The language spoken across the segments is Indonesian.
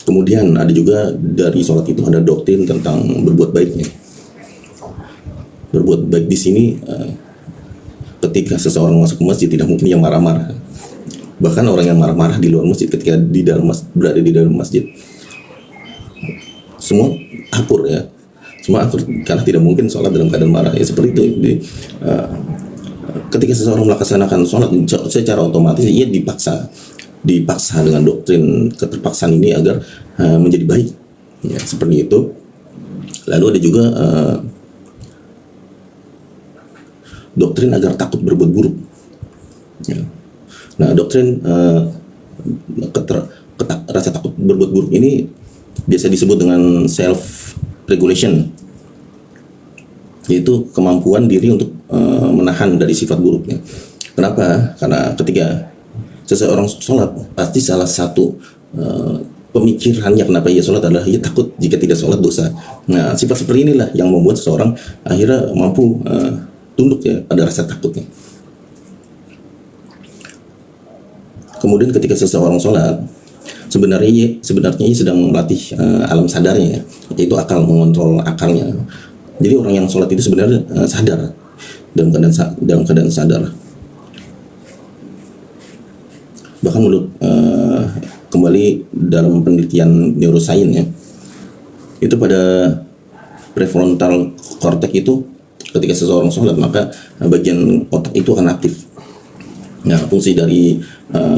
Kemudian ada juga dari sholat itu ada doktrin tentang berbuat baiknya. Berbuat baik di sini ketika seseorang masuk ke masjid tidak mungkin yang marah-marah. Bahkan orang yang marah-marah di luar masjid ketika di dalam berada di dalam masjid semua akur ya. Semua akur karena tidak mungkin sholat dalam keadaan marah ya, seperti itu. Ketika seseorang melaksanakan sholat secara otomatis ia dipaksa dengan doktrin keterpaksaan ini agar menjadi baik ya, seperti itu. Lalu ada juga doktrin agar takut berbuat buruk ya. Nah, doktrin rasa takut berbuat buruk ini biasa disebut dengan self regulation, yaitu kemampuan diri untuk menahan dari sifat buruknya. Kenapa? Karena ketika seseorang sholat pasti salah satu pemikirannya kenapa ia sholat adalah ia takut jika tidak sholat dosa. Nah, sifat seperti inilah yang membuat seseorang akhirnya mampu tunduk ya pada rasa takutnya. Kemudian ketika seseorang sholat sebenarnya ia sedang melatih alam sadarnya, yaitu akal, mengontrol akalnya. Jadi orang yang sholat itu sebenarnya sadar dalam keadaan sadar. Bahkan menurut kembali dalam penelitian neuroscience ya, itu pada prefrontal cortex itu ketika seseorang sholat maka bagian otak itu akan aktif. Nah, fungsi dari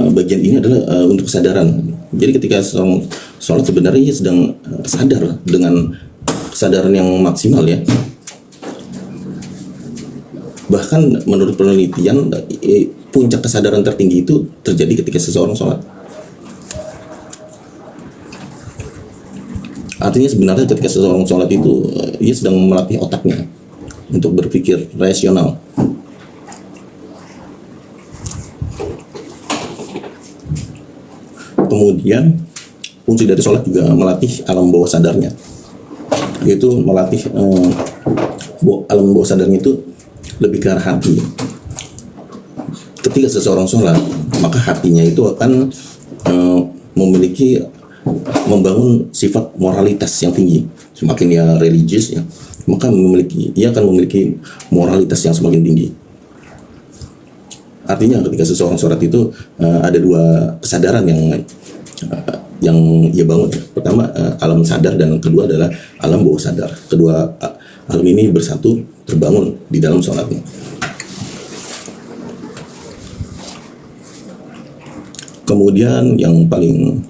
bagian ini adalah untuk kesadaran. Jadi ketika seseorang sholat sebenarnya ia sedang sadar dengan kesadaran yang maksimal ya. Bahkan menurut penelitian puncak kesadaran tertinggi itu terjadi ketika seseorang sholat. Artinya sebenarnya ketika seseorang sholat itu ia sedang melatih otaknya untuk berpikir rasional. Kemudian fungsi dari sholat juga melatih alam bawah sadarnya, yaitu melatih alam bawah sadarnya itu lebih ke arah hati. Ketika seseorang sholat maka hatinya itu akan membangun sifat moralitas yang tinggi. Semakin dia religius ya, maka ia akan memiliki moralitas yang semakin tinggi. Artinya ketika seseorang sholat itu ada dua kesadaran yang ia bangun. Pertama alam sadar dan kedua adalah alam bawah sadar. Kedua alam ini bersatu terbangun di dalam sholatnya. Kemudian yang paling